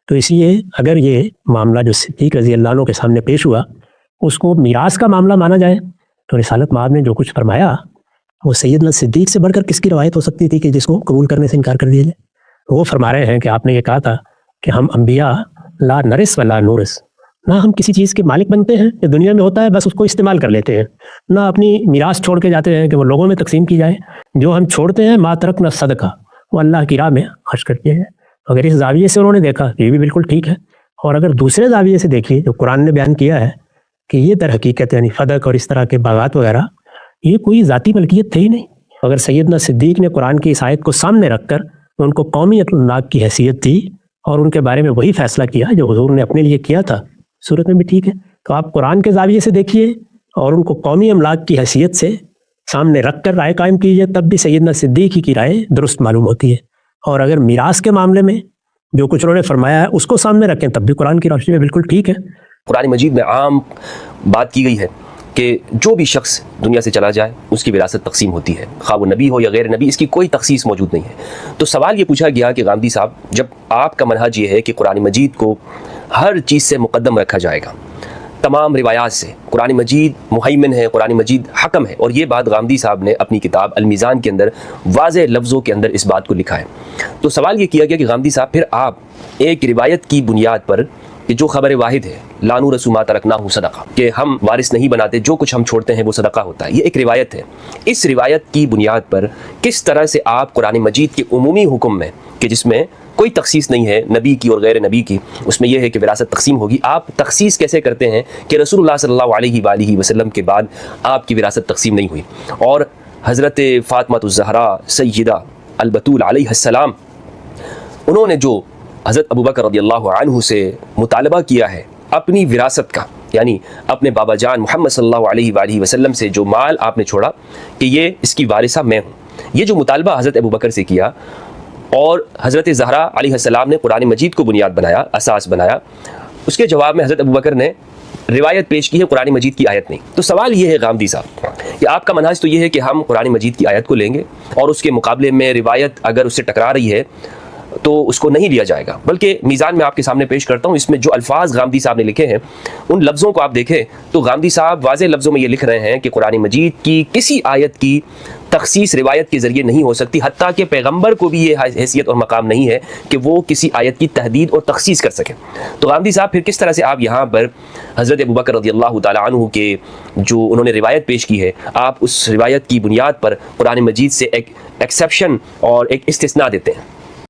تو اس لیے اگر یہ معاملہ جو صدیق رضی اللہ عنہ کے سامنے پیش ہوا اس کو میراث کا معاملہ مانا جائے تو رسالت مآب نے جو کچھ فرمایا وہ سیدنا صدیق سے بڑھ کر کس کی روایت ہو سکتی تھی کہ جس کو قبول کرنے سے انکار کر دیا جائے؟ وہ فرما رہے ہیں کہ آپ نے یہ کہا تھا کہ ہم انبیاء لا نرث ولا نورث، نہ ہم کسی چیز کے مالک بنتے ہیں جو دنیا میں ہوتا ہے بس اس کو استعمال کر لیتے ہیں، نہ اپنی میراث چھوڑ کے جاتے ہیں کہ وہ لوگوں میں تقسیم کی جائے، جو ہم چھوڑتے ہیں ما ترکنا صدقہ وہ اللہ کی راہ میں خرچ کرتے ہیں۔ اگر اس زاویے سے انہوں نے دیکھا یہ بھی بالکل ٹھیک ہے، اور اگر دوسرے زاویے سے دیکھیے جو قرآن نے بیان کیا ہے کہ یہ در حقیقت یعنی فدق اور اس طرح کے باغات وغیرہ یہ کوئی ذاتی ملکیت تھے ہی نہیں۔ اگر سیدنا صدیق نے قرآن کی اس آیت کو سامنے رکھ کر ان کو قومی املاک کی حیثیت دی اور ان کے بارے میں وہی فیصلہ کیا جو حضور نے اپنے لیے کیا تھا، صورت میں بھی ٹھیک ہے۔ تو آپ قرآن کے زاویے سے دیکھیے اور ان کو قومی املاک کی حیثیت سے سامنے رکھ کر رائے قائم کیجیے، تب بھی سیدنا صدیق ہی کی رائے درست معلوم ہوتی ہے۔ اور اگر میراث کے معاملے میں جو کچھ انہوں نے فرمایا ہے اس کو سامنے رکھیں تب بھی قرآن کی روشنی میں بالکل ٹھیک ہے۔ قرآن مجید میں عام بات کی گئی ہے کہ جو بھی شخص دنیا سے چلا جائے اس کی وراثت تقسیم ہوتی ہے، خواہ وہ نبی ہو یا غیر نبی، اس کی کوئی تخصیص موجود نہیں ہے۔ تو سوال یہ پوچھا گیا کہ غامدی صاحب جب آپ کا منہج یہ ہے کہ قرآن مجید کو ہر چیز سے مقدم رکھا جائے گا، تمام روایات سے، قرآن مجید مہیمن ہے، قرآن مجید حکم ہے، اور یہ بات غامدی صاحب نے اپنی کتاب المیزان کے اندر واضح لفظوں کے اندر اس بات کو لکھا ہے، تو سوال یہ کیا گیا کہ غامدی صاحب پھر آپ ایک روایت کی بنیاد پر کہ جو خبر واحد ہے لا نورث ما ترکناہ صدقہ، کہ ہم وارث نہیں بناتے، جو کچھ ہم چھوڑتے ہیں وہ صدقہ ہوتا ہے، یہ ایک روایت ہے، اس روایت کی بنیاد پر کس طرح سے آپ قرآن مجید کے عمومی حکم میں کہ جس میں کوئی تخصیص نہیں ہے نبی کی اور غیر نبی کی، اس میں یہ ہے کہ وراثت تقسیم ہوگی، آپ تخصیص کیسے کرتے ہیں کہ رسول اللہ صلی اللہ علیہ وآلہ وسلم کے بعد آپ کی وراثت تقسیم نہیں ہوئی؟ اور حضرت فاطمہ الزہراء سیدہ البتول علیہ السلام انہوں نے جو حضرت ابوبکر رضی اللہ عنہ سے مطالبہ کیا ہے اپنی وراثت کا، یعنی اپنے بابا جان محمد صلی اللہ علیہ وآلہ وسلم سے جو مال آپ نے چھوڑا کہ یہ اس کی وارثہ میں ہوں، یہ جو مطالبہ حضرت ابوبکر سے کیا اور حضرت زہرا علیہ السلام نے قرآن مجید کو بنیاد بنایا، اساس بنایا، اس کے جواب میں حضرت ابوبکر نے روایت پیش کی ہے، قرآن مجید کی آیت نہیں۔ تو سوال یہ ہے غامدی صاحب کہ آپ کا منہج تو یہ ہے کہ ہم قرآن مجید کی آیت کو لیں گے اور اس کے مقابلے میں روایت اگر اس سے ٹکرا رہی ہے تو اس کو نہیں لیا جائے گا، بلکہ میزان میں آپ کے سامنے پیش کرتا ہوں، اس میں جو الفاظ غامدی صاحب نے لکھے ہیں ان لفظوں کو آپ دیکھیں تو غامدی صاحب واضح لفظوں میں یہ لکھ رہے ہیں کہ قرآن مجید کی کسی آیت کی تخصیص روایت کے ذریعے نہیں ہو سکتی، حتیٰ کہ پیغمبر کو بھی یہ حیثیت اور مقام نہیں ہے کہ وہ کسی آیت کی تحدید اور تخصیص کر سکے۔ تو غامدی صاحب پھر کس طرح سے آپ یہاں پر حضرت ابوبکر رضی اللہ تعالیٰ عنہ کے جو انہوں نے روایت پیش کی ہے، آپ اس روایت کی بنیاد پر قرآن مجید سے ایک ایکسیپشن اور ایک استثناء دیتے ہیں؟